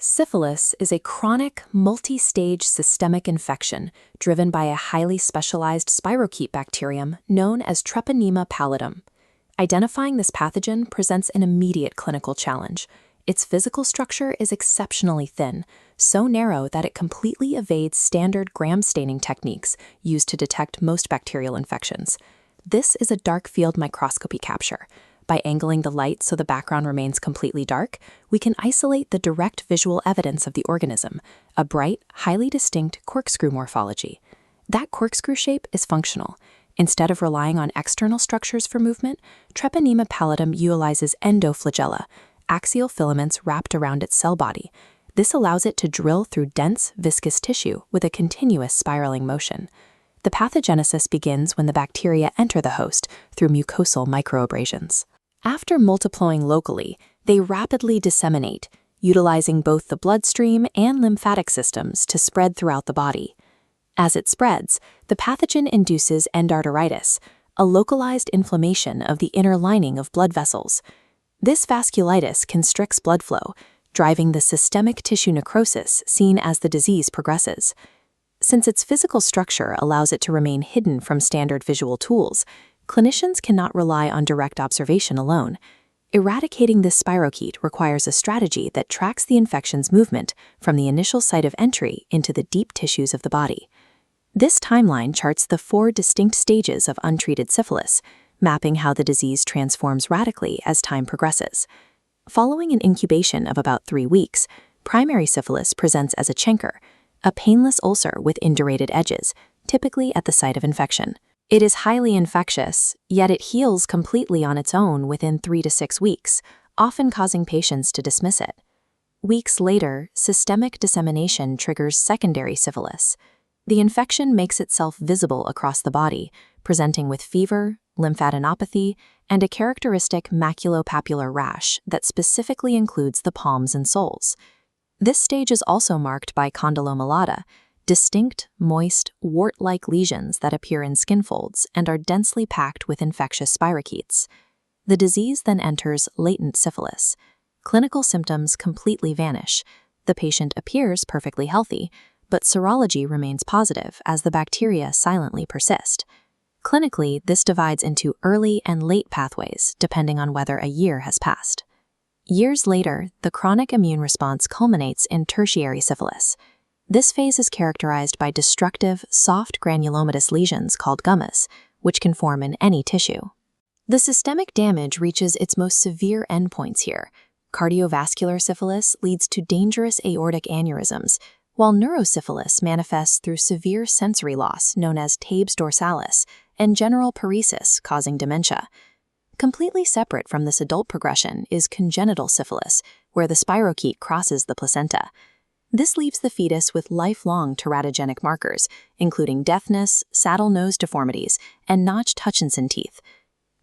Syphilis is a chronic, multi-stage systemic infection driven by a highly specialized spirochete bacterium known as Treponema pallidum. Identifying this pathogen presents an immediate clinical challenge. Its physical structure is exceptionally thin, so narrow that it completely evades standard gram staining techniques used to detect most bacterial infections. This is a dark field microscopy capture. By angling the light so the background remains completely dark, we can isolate the direct visual evidence of the organism, a bright, highly distinct corkscrew morphology. That corkscrew shape is functional. Instead of relying on external structures for movement, Treponema pallidum utilizes endoflagella, axial filaments wrapped around its cell body. This allows it to drill through dense, viscous tissue with a continuous spiraling motion. The pathogenesis begins when the bacteria enter the host through mucosal microabrasions. After multiplying locally, they rapidly disseminate, utilizing both the bloodstream and lymphatic systems to spread throughout the body. As it spreads, the pathogen induces endarteritis, a localized inflammation of the inner lining of blood vessels. This vasculitis constricts blood flow, driving the systemic tissue necrosis seen as the disease progresses. Since its physical structure allows it to remain hidden from standard visual tools, clinicians cannot rely on direct observation alone. Eradicating this spirochete requires a strategy that tracks the infection's movement from the initial site of entry into the deep tissues of the body. This timeline charts the 4 distinct stages of untreated syphilis, mapping how the disease transforms radically as time progresses. Following an incubation of about 3 weeks, primary syphilis presents as a chancre, a painless ulcer with indurated edges, typically at the site of infection. It is highly infectious, yet it heals completely on its own within 3 to 6 weeks, often causing patients to dismiss it. Weeks later, systemic dissemination triggers secondary syphilis. The infection makes itself visible across the body, presenting with fever, lymphadenopathy, and a characteristic maculopapular rash that specifically includes the palms and soles. This stage is also marked by condylomata, distinct, moist, wart-like lesions that appear in skin folds and are densely packed with infectious spirochetes. The disease then enters latent syphilis. Clinical symptoms completely vanish. The patient appears perfectly healthy, but serology remains positive as the bacteria silently persist. Clinically, this divides into early and late pathways, depending on whether a year has passed. Years later, the chronic immune response culminates in tertiary syphilis. This phase is characterized by destructive, soft granulomatous lesions called gummas, which can form in any tissue. The systemic damage reaches its most severe endpoints here. Cardiovascular syphilis leads to dangerous aortic aneurysms, while neurosyphilis manifests through severe sensory loss known as tabes dorsalis and general paresis causing dementia. Completely separate from this adult progression is congenital syphilis, where the spirochete crosses the placenta. This leaves the fetus with lifelong teratogenic markers, including deafness, saddle nose deformities, and notched Hutchinson teeth.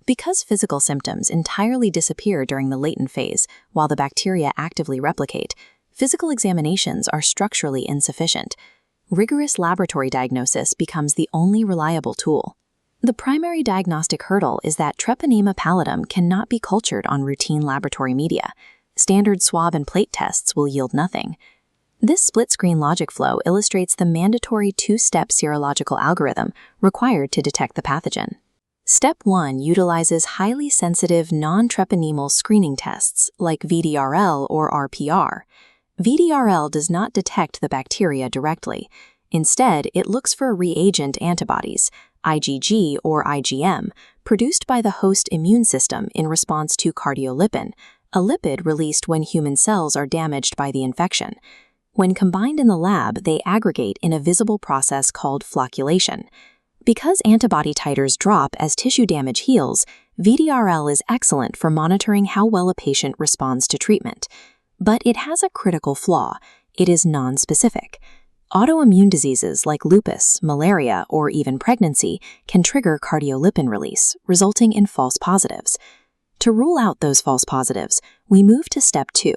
Because physical symptoms entirely disappear during the latent phase while the bacteria actively replicate, physical examinations are structurally insufficient. Rigorous laboratory diagnosis becomes the only reliable tool. The primary diagnostic hurdle is that Treponema pallidum cannot be cultured on routine laboratory media. Standard swab and plate tests will yield nothing. This split-screen logic flow illustrates the mandatory 2-step serological algorithm required to detect the pathogen. Step 1 utilizes highly sensitive non-treponemal screening tests like VDRL or RPR. VDRL does not detect the bacteria directly. Instead, it looks for reagent antibodies, IgG or IgM, produced by the host immune system in response to cardiolipin, a lipid released when human cells are damaged by the infection. When combined in the lab, they aggregate in a visible process called flocculation. Because antibody titers drop as tissue damage heals, VDRL is excellent for monitoring how well a patient responds to treatment. But it has a critical flaw. It is nonspecific. Autoimmune diseases like lupus, malaria, or even pregnancy can trigger cardiolipin release, resulting in false positives. To rule out those false positives, we move to Step 2,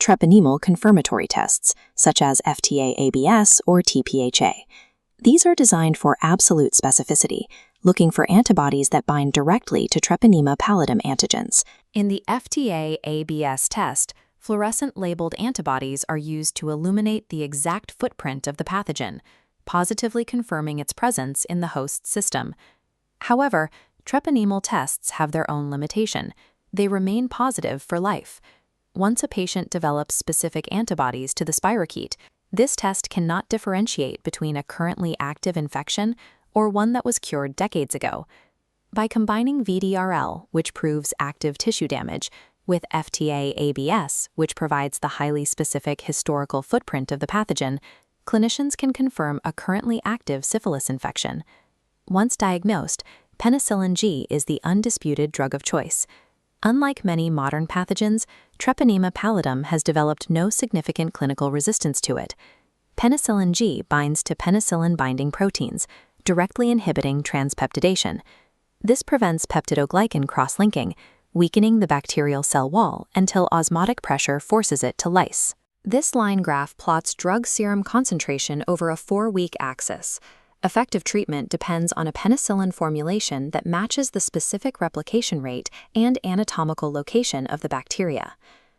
treponemal confirmatory tests, such as FTA-ABS or TPHA. These are designed for absolute specificity, looking for antibodies that bind directly to Treponema pallidum antigens. In the FTA-ABS test, Fluorescent-labeled antibodies are used to illuminate the exact footprint of the pathogen, positively confirming its presence in the host system. However, treponemal tests have their own limitation. They remain positive for life. Once a patient develops specific antibodies to the spirochete, this test cannot differentiate between a currently active infection or one that was cured decades ago. By combining VDRL, which proves active tissue damage, with FTA-ABS, which provides the highly specific historical footprint of the pathogen, clinicians can confirm a currently active syphilis infection. Once diagnosed, Penicillin G is the undisputed drug of choice. Unlike many modern pathogens, Treponema pallidum has developed no significant clinical resistance to it. Penicillin G binds to penicillin-binding proteins, directly inhibiting transpeptidation. This prevents peptidoglycan cross-linking, weakening the bacterial cell wall until osmotic pressure forces it to lyse. This line graph plots drug serum concentration over a 4-week axis. Effective treatment depends on a penicillin formulation that matches the specific replication rate and anatomical location of the bacteria.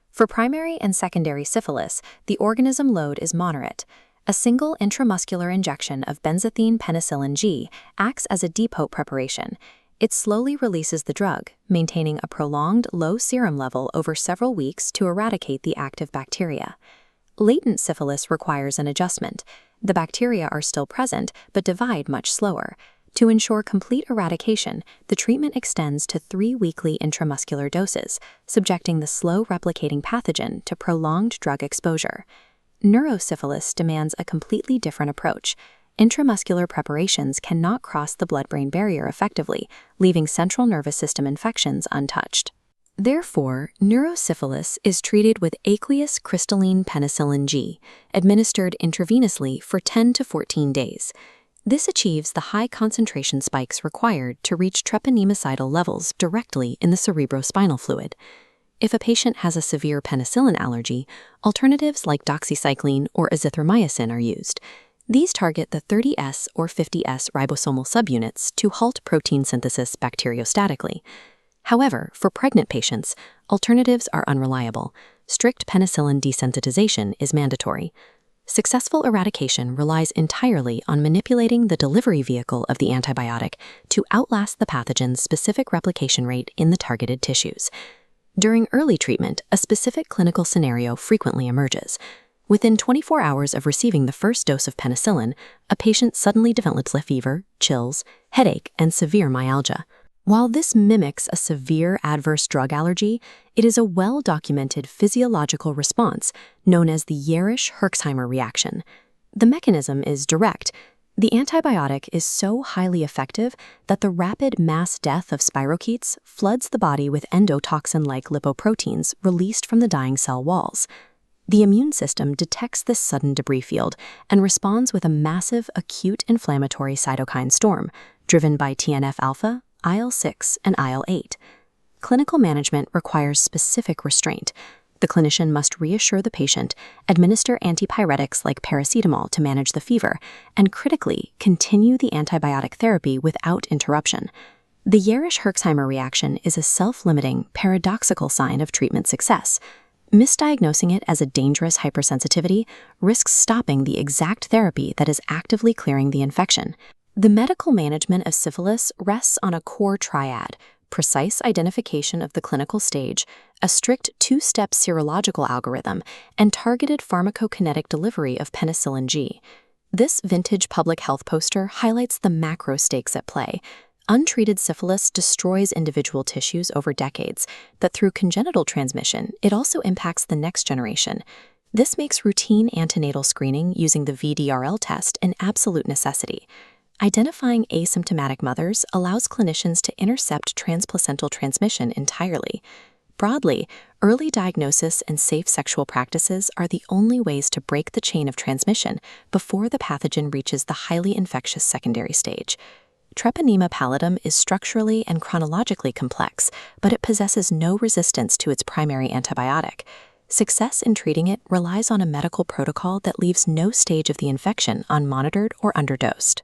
For primary and secondary syphilis, the organism load is moderate. A single intramuscular injection of benzathine penicillin G acts as a depot preparation. It slowly releases the drug, maintaining a prolonged low serum level over several weeks to eradicate the active bacteria. Latent syphilis requires an adjustment. The bacteria are still present, but divide much slower. To ensure complete eradication, the treatment extends to 3 weekly intramuscular doses, subjecting the slow-replicating pathogen to prolonged drug exposure. Neurosyphilis demands a completely different approach. Intramuscular preparations cannot cross the blood-brain barrier effectively, leaving central nervous system infections untouched. Therefore, neurosyphilis is treated with aqueous crystalline penicillin G, administered intravenously for 10 to 14 days. This achieves the high concentration spikes required to reach treponemocidal levels directly in the cerebrospinal fluid. If a patient has a severe penicillin allergy, alternatives like doxycycline or azithromycin are used. These target the 30S or 50S ribosomal subunits to halt protein synthesis bacteriostatically. However, for pregnant patients, alternatives are unreliable. Strict penicillin desensitization is mandatory. Successful eradication relies entirely on manipulating the delivery vehicle of the antibiotic to outlast the pathogen's specific replication rate in the targeted tissues. During early treatment, a specific clinical scenario frequently emerges. Within 24 hours of receiving the first dose of penicillin, a patient suddenly develops fever, chills, headache, and severe myalgia. While this mimics a severe adverse drug allergy, it is a well-documented physiological response known as the Jarisch-Herxheimer reaction. The mechanism is direct. The antibiotic is so highly effective that the rapid mass death of spirochetes floods the body with endotoxin-like lipoproteins released from the dying cell walls. The immune system detects this sudden debris field and responds with a massive acute inflammatory cytokine storm, driven by TNF-alpha, IL-6, and IL-8. Clinical management requires specific restraint. The clinician must reassure the patient, administer antipyretics like paracetamol to manage the fever, and critically, continue the antibiotic therapy without interruption. The Jarisch-Herxheimer reaction is a self-limiting, paradoxical sign of treatment success. Misdiagnosing it as a dangerous hypersensitivity risks stopping the exact therapy that is actively clearing the infection. The medical management of syphilis rests on a core triad: precise identification of the clinical stage, a strict 2-step serological algorithm, and targeted pharmacokinetic delivery of penicillin G. This vintage public health poster highlights the macro stakes at play. Untreated syphilis destroys individual tissues over decades, but through congenital transmission, it also impacts the next generation. This makes routine antenatal screening using the VDRL test an absolute necessity. Identifying asymptomatic mothers allows clinicians to intercept transplacental transmission entirely. Broadly, early diagnosis and safe sexual practices are the only ways to break the chain of transmission before the pathogen reaches the highly infectious secondary stage. Treponema pallidum is structurally and chronologically complex, but it possesses no resistance to its primary antibiotic. Success in treating it relies on a medical protocol that leaves no stage of the infection unmonitored or underdosed.